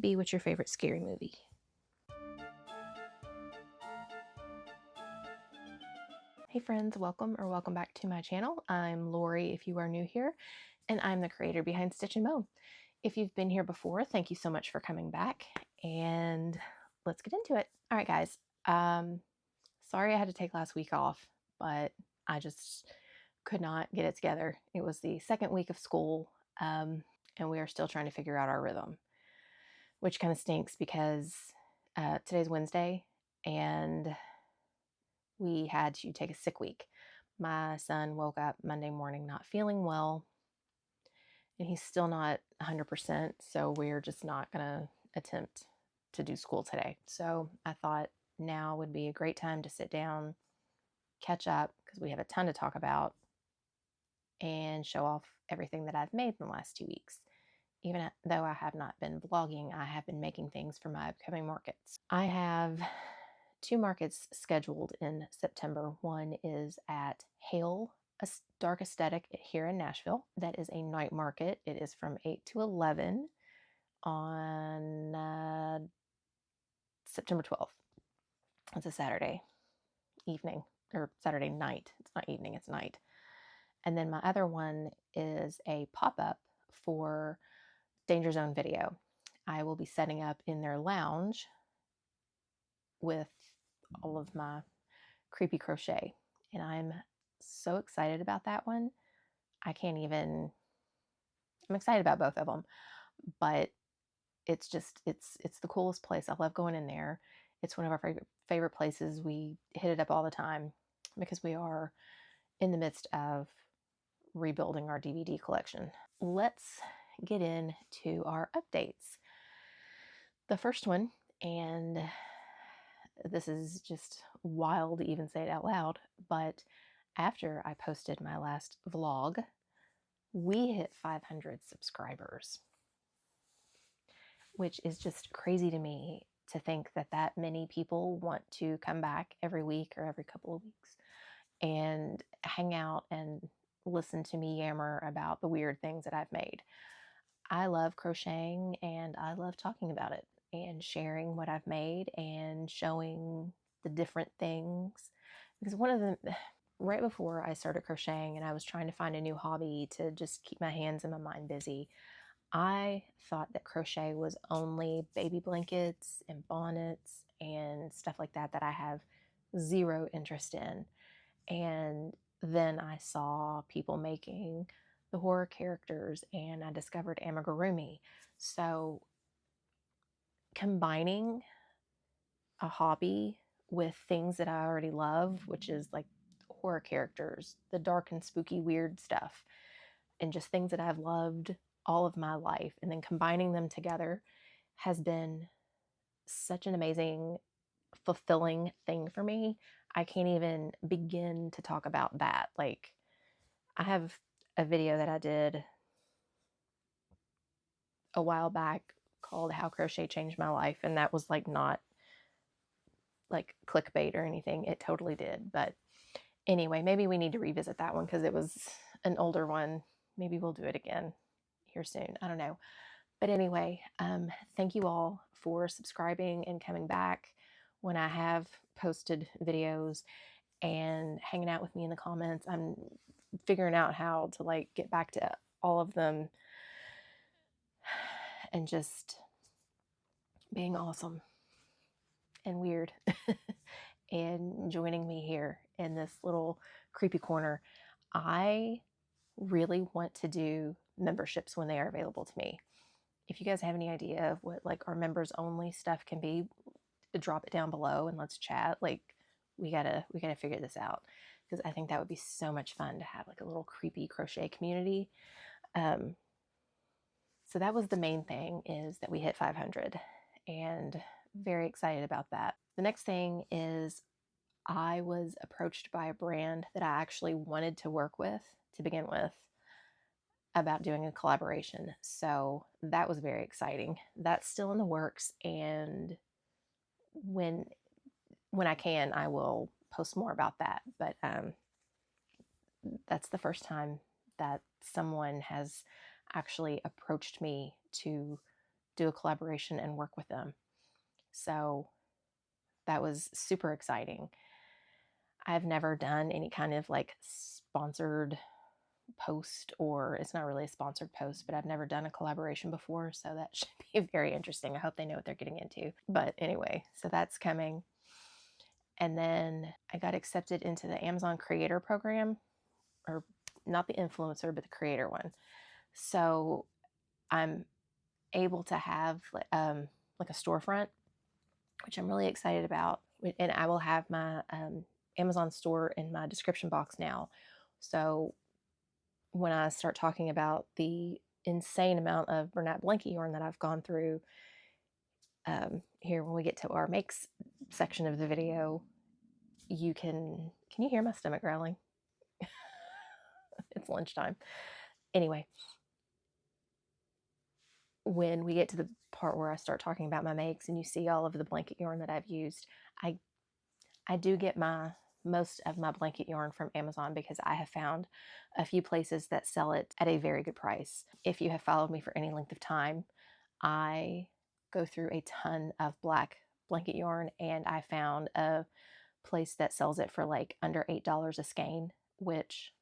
be what's your favorite scary movie? Hey friends, welcome back to my channel. I'm Lori if you are new here, and I'm the creator behind Stitch and Mow. If you've been here before, thank you so much for coming back, and let's get into it. All right, guys. Sorry I had to take last week off, but I just could not get it together. It was the second week of school, and we are still trying to figure out our rhythm, which kind of stinks because today's Wednesday, and we had to take a sick week. My son woke up Monday morning not feeling well, and he's still not 100%, so we're just not going to attempt to do school today. So I thought now would be a great time to sit down, catch up, because we have a ton to talk about, and show off everything that I've made in the last 2 weeks. Even though I have not been vlogging, I have been making things for my upcoming markets. I have 2 markets scheduled in September. One is at Hale Dark Aesthetic here in Nashville. That is a night market. It is from 8 to 11 on September 12th. It's a Saturday evening, or Saturday night. It's not evening, it's night. And then my other one is a pop-up for Danger Zone Video. I will be setting up in their lounge with all of my creepy crochet, and I'm so excited about that one. I'm excited about both of them, but it's the coolest place. I love going in there. It's one of our favorite places. We hit it up all the time because we are in the midst of rebuilding our DVD collection. Let's get into our updates. The first one, and this is just wild to even say it out loud, but after I posted my last vlog, we hit 500 subscribers, which is just crazy to me to think that that many people want to come back every week or every couple of weeks and hang out and listen to me yammer about the weird things that I've made. I love crocheting and I love talking about it and sharing what I've made and showing the different things. Because right before I started crocheting and I was trying to find a new hobby to just keep my hands and my mind busy, I thought that crochet was only baby blankets and bonnets and stuff like that I have zero interest in. And then I saw people making the horror characters, and I discovered amigurumi. So combining a hobby with things that I already love, which is like horror characters, the dark and spooky weird stuff, and just things that I've loved all of my life, and then combining them together has been such an amazing, fulfilling thing for me. I can't even begin to talk about that. Like, I have a video that I did a while back called How Crochet Changed My Life, and that was like not like clickbait or anything. It totally did. But anyway, maybe we need to revisit that one because it was an older one. Maybe we'll do it again here soon. I don't know. But anyway, thank you all for subscribing and coming back when I have posted videos and hanging out with me in the comments. I'm figuring out how to like get back to all of them and just being awesome and weird and joining me here in this little creepy corner. I really want to do memberships when they are available to me. If you guys have any idea of what like our members only stuff can be, drop it down below and let's chat. Like, we gotta figure this out, because I think that would be so much fun to have like a little creepy crochet community. So that was the main thing, is that we hit 500, and very excited about that. The next thing is I was approached by a brand that I actually wanted to work with to begin with about doing a collaboration. So that was very exciting. That's still in the works, and when I can, I will post more about that. But that's the first time that someone has actually approached me to do a collaboration and work with them. So that was super exciting. I've never done any kind of like sponsored post, or it's not really a sponsored post, but I've never done a collaboration before. So that should be very interesting. I hope they know what they're getting into. But anyway, so that's coming. And then I got accepted into the Amazon creator program, or not the influencer, but the creator one. So I'm able to have like a storefront, which I'm really excited about. And I will have my Amazon store in my description box now. So when I start talking about the insane amount of Bernat blanket yarn that I've gone through here, when we get to our makes section of the video, you can you hear my stomach growling? It's lunchtime. Anyway, when we get to the part where I start talking about my makes and you see all of the blanket yarn that I've used, I do get most of my blanket yarn from Amazon because I have found a few places that sell it at a very good price. If you have followed me for any length of time, I go through a ton of black blanket yarn, and I found a place that sells it for like under $8 a skein, which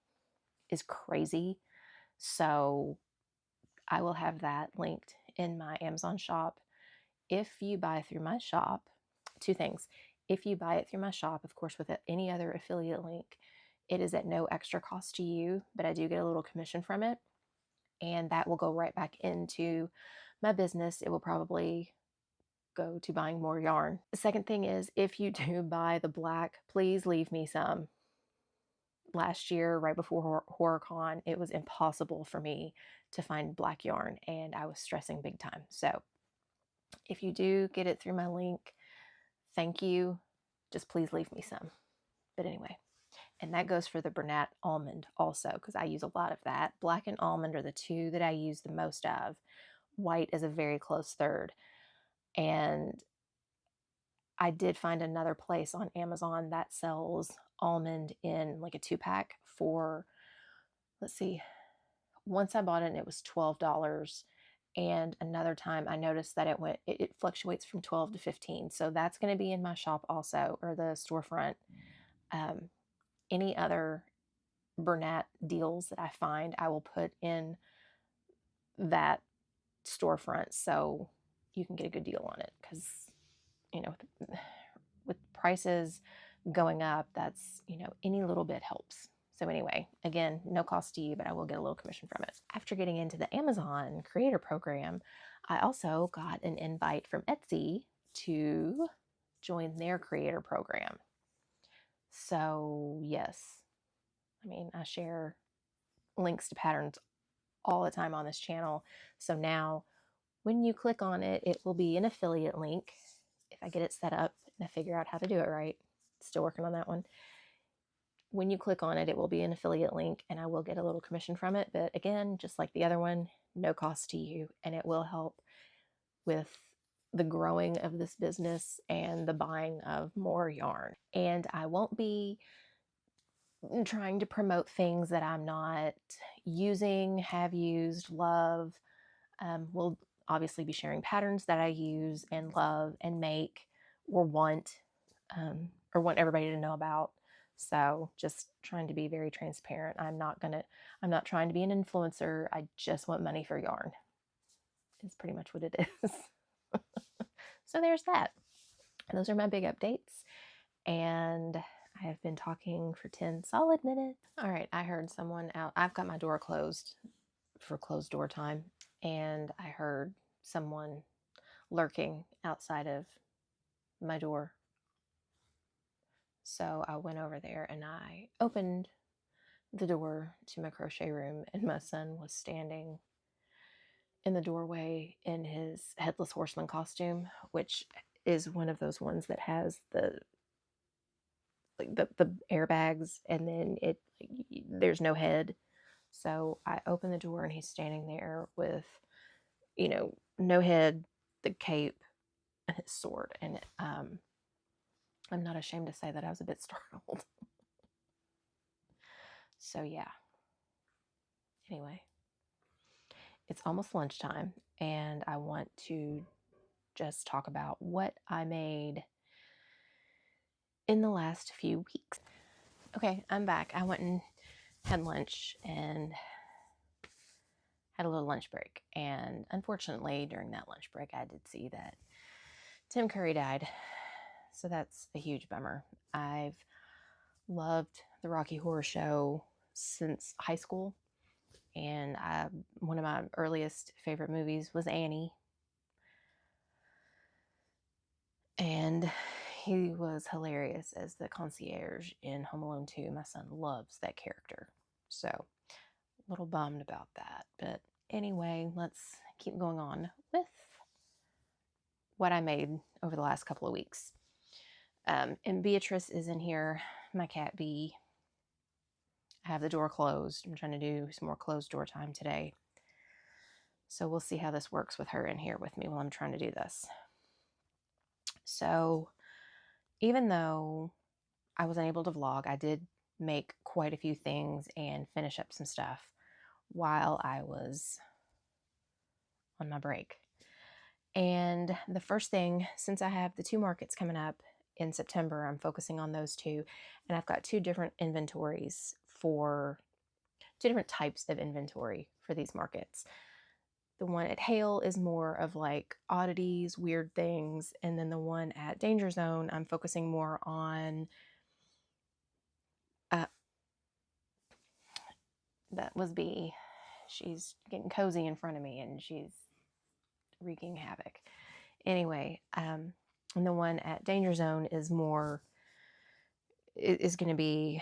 is crazy. So I will have that linked in my Amazon shop. If you buy through my shop, two things. If you buy it through my shop, of course, with any other affiliate link, it is at no extra cost to you, but I do get a little commission from it. And that will go right back into my business. It will probably go to buying more yarn. The second thing is, if you do buy the black, please leave me some. Last year, right before HorrorCon, it was impossible for me to find black yarn, and I was stressing big time. So if you do get it through my link, thank you. Just please leave me some. But anyway, and that goes for the Bernat almond also, because I use a lot of that. Black and almond are the two that I use the most of. White is a very close third. And I did find another place on Amazon that sells almond in like a 2-pack for, let's see, once I bought it and it was $12. And another time I noticed that it fluctuates from 12 to 15. So that's going to be in my shop also, or the storefront. Any other Bernat deals that I find, I will put in that storefront so you can get a good deal on it. Because, with prices going up, that's, any little bit helps. So anyway, again, no cost to you, but I will get a little commission from it. After getting into the Amazon creator program, I also got an invite from Etsy to join their creator program. So yes, I share links to patterns all the time on this channel. So now when you click on it, it will be an affiliate link. If I get it set up and I figure out how to do it right, still working on that one. When you click on it, it will be an affiliate link and I will get a little commission from it. But again, just like the other one, no cost to you, and it will help with the growing of this business and the buying of more yarn. And I won't be trying to promote things that I'm not using, have used, love. We'll obviously be sharing patterns that I use and love and make or want everybody to know about. So just trying to be very transparent. I'm not trying to be an influencer. I just want money for yarn. It's pretty much what it is. So there's that. Those are my big updates. And I have been talking for 10 solid minutes. All right, I heard someone out. I've got my door closed for closed door time, and I heard someone lurking outside of my door. So I went over there and I opened the door to my crochet room, and my son was standing in the doorway in his headless horseman costume, which is one of those ones that has the airbags, and then there's no head. So I open the door and he's standing there with, no head, the cape, and his sword. And I'm not ashamed to say that I was a bit startled. So yeah. Anyway, It's almost lunchtime, and I want to just talk about what I made in the last few weeks. Okay, I'm back. I went and had lunch and had a little lunch break. And unfortunately, during that lunch break, I did see that Tim Curry died. So that's a huge bummer. I've loved the Rocky Horror Show since high school. And one of my earliest favorite movies was Annie. And he was hilarious as the concierge in Home Alone 2. My son loves that character. So, a little bummed about that. But anyway, let's keep going on with what I made over the last couple of weeks. And Beatrice is in here, my cat Bee. I have the door closed. I'm trying to do some more closed door time today. So we'll see how this works with her in here with me while I'm trying to do this. So even though I wasn't able to vlog, I did make quite a few things and finish up some stuff while I was on my break. And the first thing, since I have the 2 markets coming up in September, I'm focusing on those 2. And I've got 2 different inventories for 2 different types of inventory for these markets. The one at Hale is more of like oddities, weird things. And then the one at Danger Zone, I'm focusing more on that was Bee. She's getting cozy in front of me and she's wreaking havoc. Anyway, and the one at Danger Zone is going to be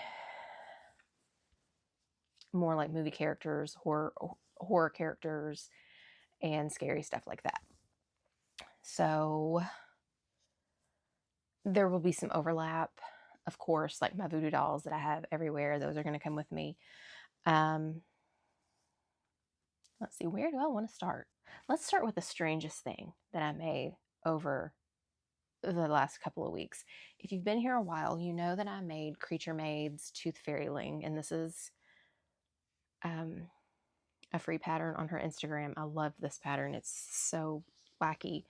more like movie characters, horror characters, and scary stuff like that. So there will be some overlap, of course, like my voodoo dolls that I have everywhere. Those are going to come with me. Let's see, where do I want to start? Let's start with the strangest thing that I made over the last couple of weeks. If you've been here a while, you know that I made Creature Made's Tooth Fairyling, and this is a free pattern on her Instagram. I love this pattern. It's so wacky.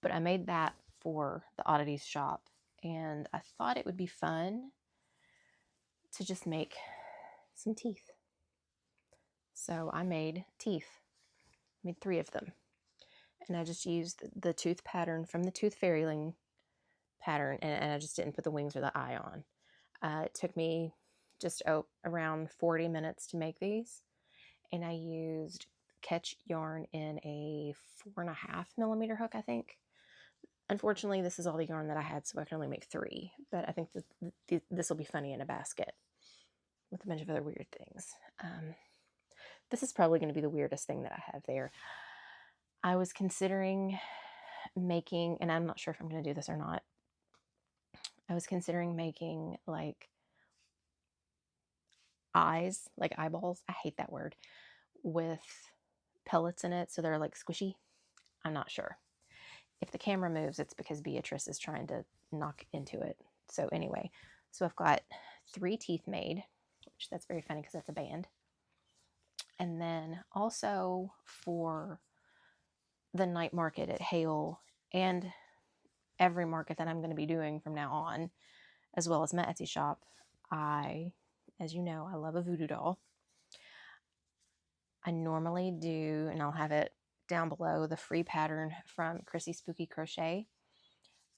But I made that for the oddities shop, and I thought it would be fun to just make some teeth. So I made teeth. I made 3 of them. And I just used the tooth pattern from the Tooth Fairyling pattern, and I just didn't put the wings or the eye on. It took me just around 40 minutes to make these, and I used Catch yarn in a 4.5 millimeter hook, I think. Unfortunately, this is all the yarn that I had, so I can only make 3, but I think this will be funny in a basket with a bunch of other weird things. This is probably going to be the weirdest thing that I have there. I was considering making, and I'm not sure if I'm going to do this or not, I was considering making like eyes, like eyeballs. I hate that word, with pellets in it, so they're like squishy. I'm not sure. If the camera moves, it's because Beatrice is trying to knock into it. So anyway, so I've got 3 teeth made, which that's very funny because that's a band. And then also for the night market at Hale and every market that I'm going to be doing from now on, as well as my Etsy shop, as you know, I love a voodoo doll. I normally do, and I'll have it down below, the free pattern from Chrissy Spooky Crochet.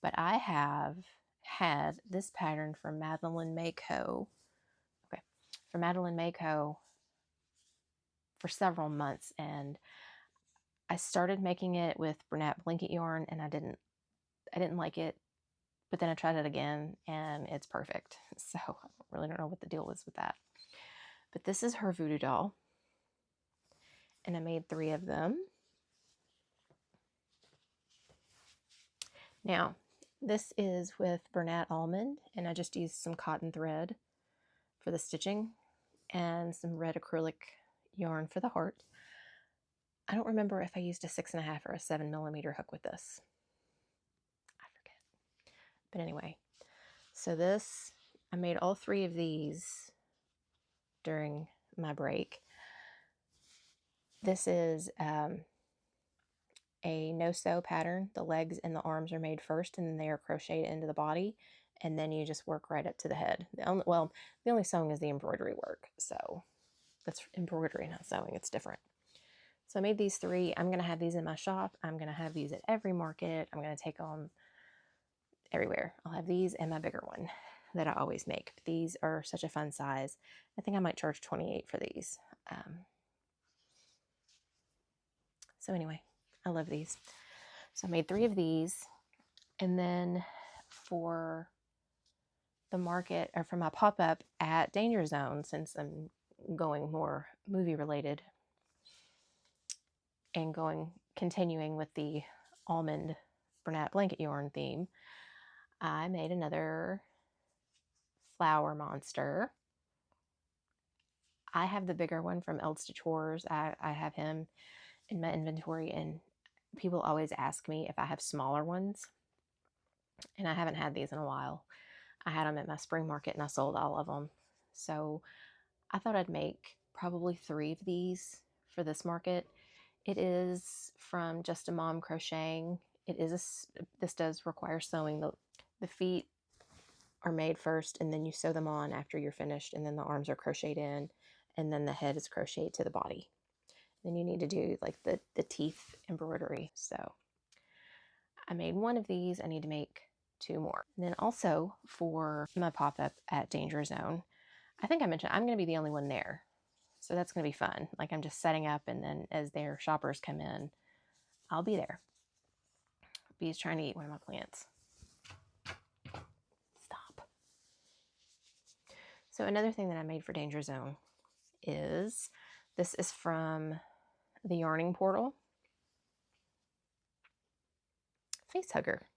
But I have had this pattern from Madeline Mayco. Okay, from Madeline Mayco for several months, and I started making it with Bernat blanket yarn, and I didn't like it. But then I tried it again, and it's perfect. So I really don't know what the deal is with that. But this is her voodoo doll, and I made 3 of them. Now, this is with Bernat Almond, and I just used some cotton thread for the stitching and some red acrylic yarn for the heart. I don't remember if I used a 6.5 or a 7 millimeter hook with this. I forget. But anyway, so I made all 3 of these during my break. This is a no-sew pattern. The legs and the arms are made first, and then they are crocheted into the body, and then you just work right up to the head. The only sewing is the embroidery work, so that's embroidery, not sewing. It's different. So I made these 3. I'm going to have these in my shop. I'm going to have these at every market. I'm going to take them everywhere. I'll have these and my bigger one that I always make. But these are such a fun size. I think I might charge $28 for these. So anyway, I love these. So I made 3 of these. And then for the market, or for my pop-up at Danger Zone, since I'm going more movie related and continuing with the almond Bernat blanket yarn theme, I made another flower monster. I have the bigger one from Eld Stitch Horrors. I have him in my inventory, and people always ask me if I have smaller ones, and I haven't had these in a while. I had them at my spring market and I sold all of them. So I thought I'd make probably 3 of these for this market. It is from Just a Mom Crocheting. This does require sewing. The feet are made first, and then you sew them on after you're finished, and then the arms are crocheted in, and then the head is crocheted to the body. Then you need to do like the teeth embroidery. So I made 1 of these. I need to make 2 more. And then also for my pop-up at Danger Zone, I think I mentioned I'm going to be the only one there. So that's going to be fun. Like, I'm just setting up, and then as their shoppers come in, I'll be there. Bee's trying to eat one of my plants. Stop. So another thing that I made for Danger Zone is, this is from the Yarning Portal. Face hugger.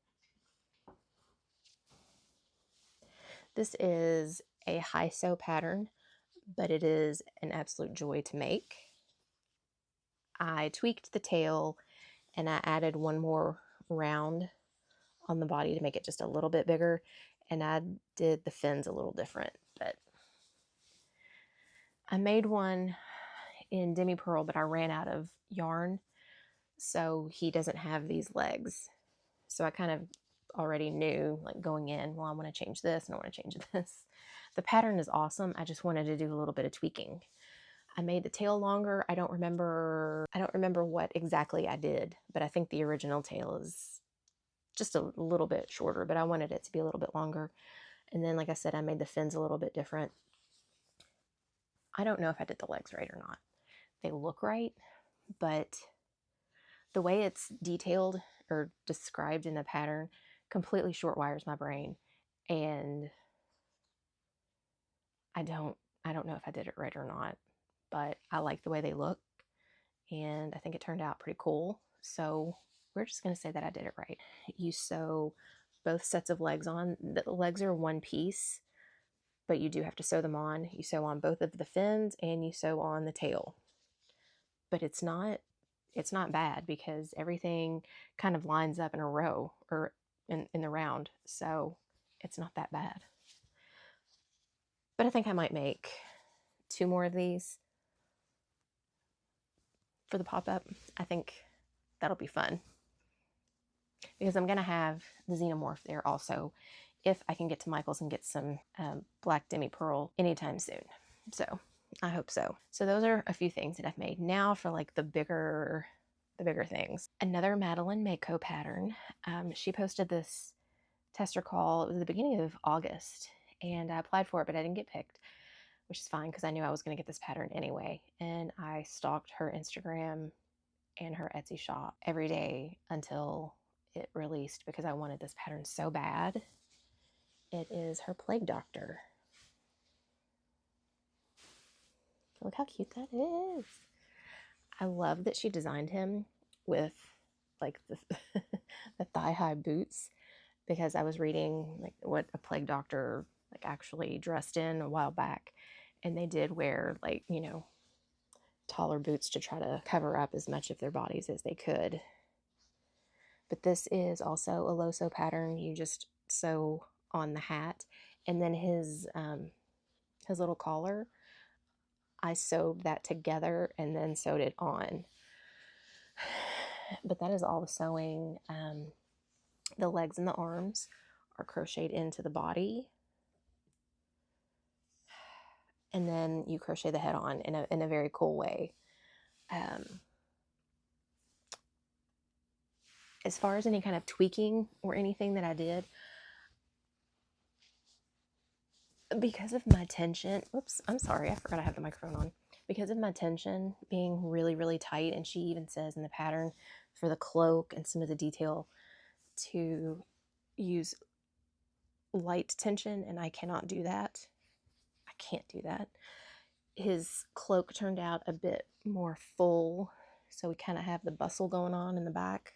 This is a high sew pattern, but it is an absolute joy to make. I tweaked the tail, and I added 1 more round on the body to make it just a little bit bigger, and I did the fins a little different. But I made one in demi pearl, but I ran out of yarn, so he doesn't have these legs. So I kind of already knew, like, going in, well, I want to change this and I want to change this. The pattern is awesome. I just wanted to do a little bit of tweaking. I made the tail longer. I don't remember what exactly I did, but I think the original tail is just a little bit shorter, but I wanted it to be a little bit longer. And then, like I said, I made the fins a little bit different. I don't know if I did the legs right or not. They look right, but the way it's detailed or described in the pattern completely short wires my brain, and I don't know if I did it right or not, but I like the way they look, and I think it turned out pretty cool. So we're just going to say that I did it right. You sew both sets of legs on. The legs are 1 piece, but you do have to sew them on. You sew on both of the fins, and you sew on the tail. But it's not bad, because everything kind of lines up in a row, or in the round. So it's not that bad. But I think I might make 2 more of these for the pop-up. I think that'll be fun, because I'm going to have the Xenomorph there also, if I can get to Michael's and get some black demi pearl anytime soon. So I hope so. So those are a few things that I've made. Now for like the bigger things. Another Madeline Mako pattern. She posted this tester call. It was the beginning of August, and I applied for it, but I didn't get picked, which is fine, because I knew I was going to get this pattern anyway. And I stalked her Instagram and her Etsy shop every day until it released, because I wanted this pattern so bad. It is her Plague Doctor. Look how cute that is. I love that she designed him with like the, the thigh-high boots, because I was reading like what a Plague Doctor like actually dressed in a while back, and they did wear, like, you know, taller boots to try to cover up as much of their bodies as they could. But this is also a low sew pattern. You just sew on the hat, and then his little collar, I sewed that together and then sewed it on. But that is all the sewing. The legs and the arms are crocheted into the body. And then you crochet the head on in a very cool way. As far as any kind of tweaking or anything that I did, because of my tension, oops, I'm sorry, I forgot I have the microphone on. Because of my tension being really, really tight, and she even says in the pattern for the cloak and some of the detail to use light tension, and I cannot do that. I can't do that. His cloak turned out a bit more full, so we kind of have the bustle going on in the back.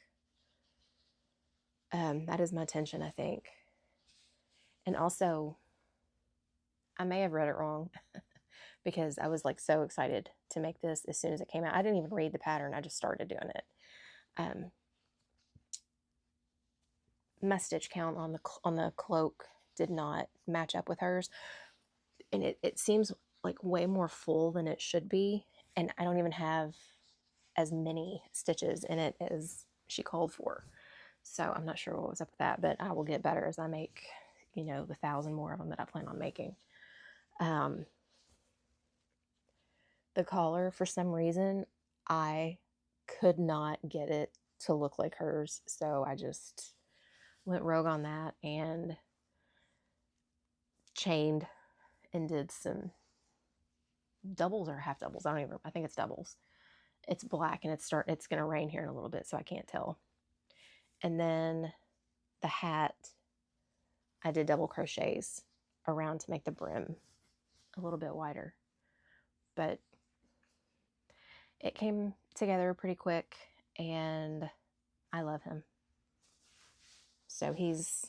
That is my tension, I think. And also, I may have read it wrong because I was like so excited to make this as soon as it came out. I didn't even read the pattern. I just started doing it. My stitch count on the cloak did not match up with hers, and it seems like way more full than it should be, and I don't even have as many stitches in it as she called for. So I'm not sure what was up with that, but I will get better as I make, the 1,000 more of them that I plan on making. The collar, for some reason, I could not get it to look like hers, so I just went rogue on that and chained and did some doubles or half doubles. I think it's doubles. It's black and it's going to rain here in a little bit, so I can't tell. And then the hat, I did double crochets around to make the brim a little bit wider. But it came together pretty quick, and I love him. So he's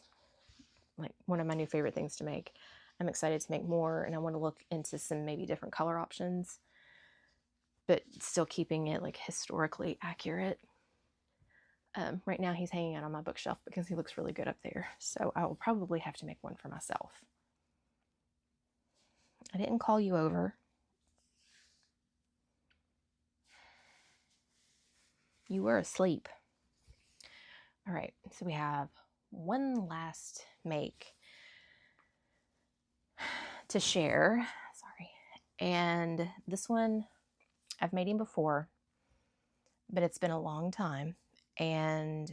like one of my new favorite things to make. I'm excited to make more, and I want to look into some maybe different color options, but still keeping it like historically accurate. Right now he's hanging out on my bookshelf because he looks really good up there. So I will probably have to make one for myself. I didn't call you over. You were asleep. All right, so we have one last make to share. Sorry. And this one, I've made him before, but it's been a long time. And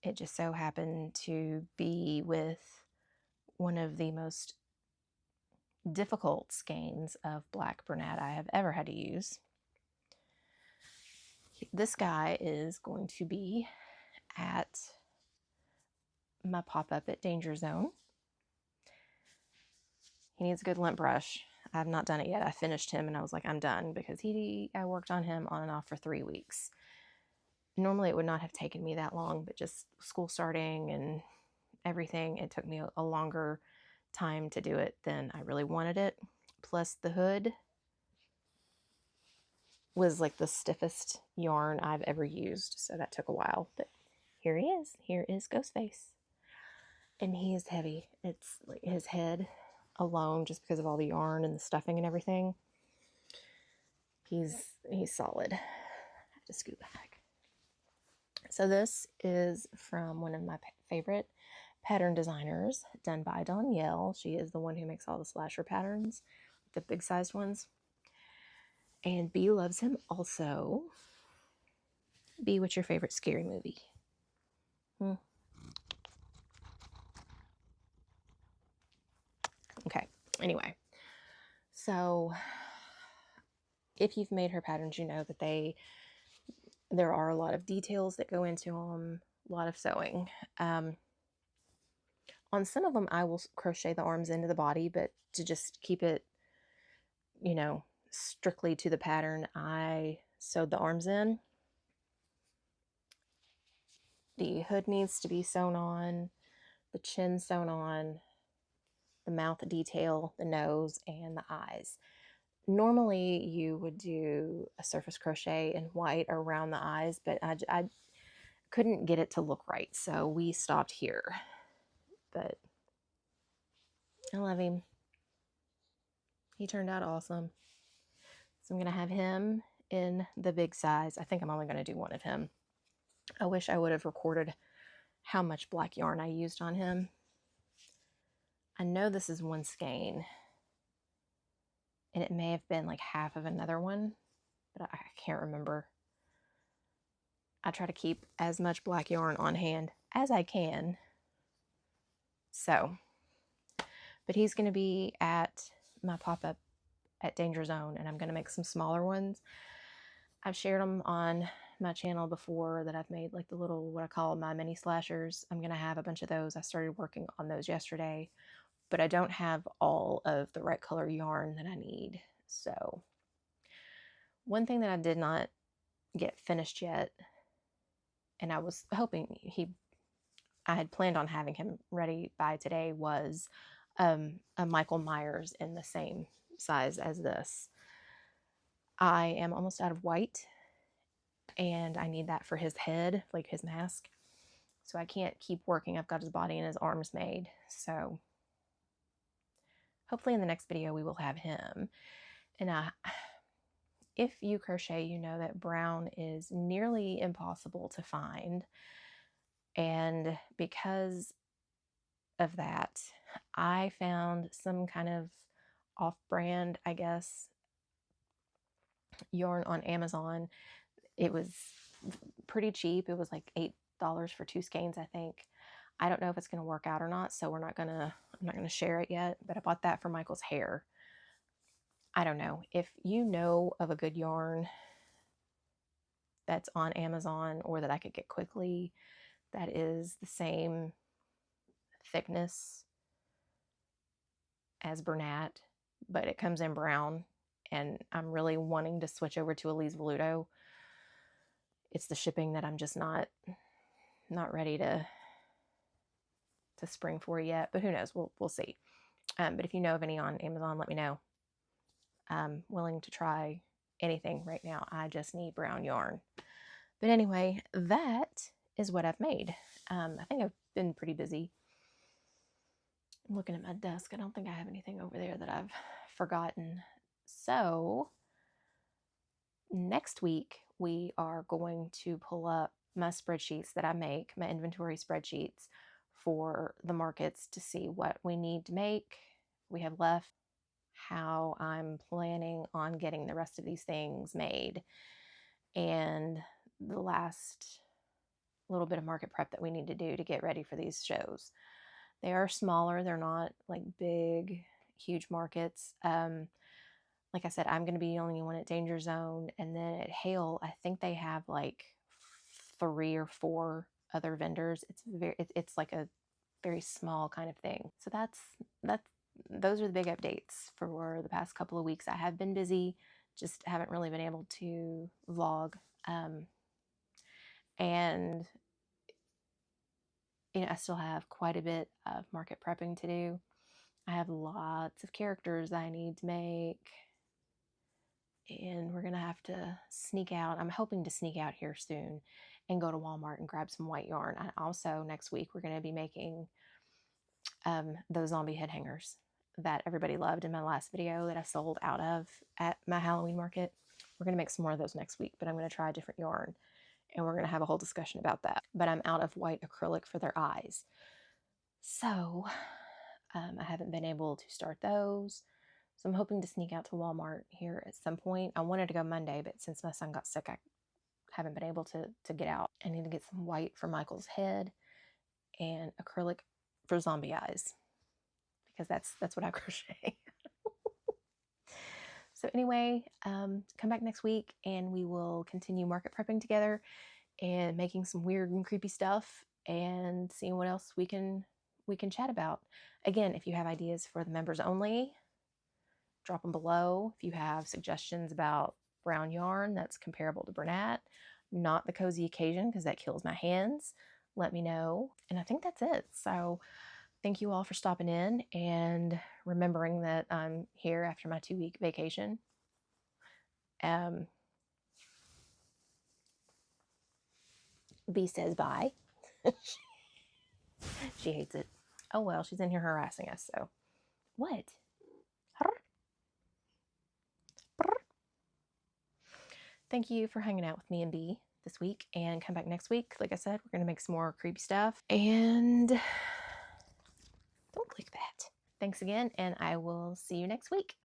it just so happened to be with one of the most difficult skeins of black Bernat I have ever had to use. This guy is going to be at my pop-up at Danger Zone. He needs a good lint brush. I have not done it yet. I finished him and I was like, I'm done, because I worked on him on and off for 3 weeks. Normally it would not have taken me that long, but just school starting and everything, it took me a longer time to do it than I really wanted it. Plus the hood was like the stiffest yarn I've ever used, so that took a while. But here he is. Here is Ghostface. And he is heavy. It's like his head alone, just because of all the yarn and the stuffing and everything. He's solid. I have to scoot back. So this is from one of my favorite pattern designers, done by Danielle. She is the one who makes all the slasher patterns, the big sized ones. And B loves him also. B, what's your favorite scary movie? Okay, anyway. So if you've made her patterns, you know that there are a lot of details that go into them, a lot of sewing. On some of them, I will crochet the arms into the body, but to just keep it, strictly to the pattern, I sewed the arms in. The hood needs to be sewn on, the chin sewn on, the mouth detail, the nose, and the eyes. Normally, you would do a surface crochet in white around the eyes, but I couldn't get it to look right, so we stopped here. But I love him. He turned out awesome. So I'm going to have him in the big size. I think I'm only going to do one of him. I wish I would have recorded how much black yarn I used on him. I know this is one skein, and it may have been like half of another one, but I can't remember. I try to keep as much black yarn on hand as I can. So, but he's going to be at my pop-up at Danger Zone, and I'm going to make some smaller ones. I've shared them on my channel before that I've made like the little, what I call my mini slashers. I'm going to have a bunch of those. I started working on those yesterday, but I don't have all of the right color yarn that I need. So one thing that I did not get finished yet, and I was hoping I had planned on having him ready by today, was a Michael Myers in the same size as this. I am almost out of white, and I need that for his head, like his mask. So I can't keep working. I've got his body and his arms made. So hopefully in the next video we will have him. And if you crochet, you know that brown is nearly impossible to find. And because of that, I found some kind of off-brand, I guess, yarn on Amazon. It was pretty cheap. It was like $8 for 2 skeins, I think. I don't know if it's going to work out or not, so I'm not going to share it yet, but I bought that for Michael's hair. I don't know. If you know of a good yarn that's on Amazon or that I could get quickly that is the same thickness as Bernat, but it comes in brown, and I'm really wanting to switch over to Elise Voluto. It's the shipping that I'm just not ready to spring for yet, but who knows? We'll see. But if you know of any on Amazon, let me know. I'm willing to try anything right now. I just need brown yarn. But anyway, that is what I've made. I think I've been pretty busy. I'm looking at my desk. I don't think I have anything over there that I've forgotten. So next week we are going to pull up my spreadsheets that I make, my inventory spreadsheets for the markets, to see what we need to make, we have left, how I'm planning on getting the rest of these things made, and the last little bit of market prep that we need to do to get ready for these shows. They are smaller. They're not like big, huge markets. Like I said, I'm going to be the only one at Danger Zone, and then at Hale, I think they have like 3 or 4 other vendors. It's like a very small kind of thing. So those are the big updates for the past couple of weeks. I have been busy, just haven't really been able to vlog. And I still have quite a bit of market prepping to do. I have lots of characters I need to make, and we're gonna have to sneak out. I'm hoping to sneak out here soon and go to Walmart and grab some white yarn. And also next week we're gonna be making those zombie head hangers that everybody loved in my last video that I sold out of at my Halloween market. We're gonna make some more of those next week, but I'm gonna try a different yarn, and we're gonna have a whole discussion about that. But I'm out of white acrylic for their eyes, so I haven't been able to start those. So I'm hoping to sneak out to Walmart here at some point. I wanted to go Monday, but since my son got sick, I haven't been able to get out. I need to get some white for Michael's head and acrylic for zombie eyes, because that's what I crochet. So anyway, come back next week and we will continue market prepping together and making some weird and creepy stuff and seeing what else we can chat about. Again, if you have ideas for the members only, drop them below. If you have suggestions about brown yarn that's comparable to Bernat, not the cozy occasion because that kills my hands, let me know. And I think that's it. So thank you all for stopping in and remembering that I'm here after my 2-week vacation. B says bye. She hates it. Oh well, she's in here harassing us, so. What? Thank you for hanging out with me and Bee this week, and come back next week. Like I said, we're going to make some more creepy stuff. And don't click that. Thanks again, and I will see you next week.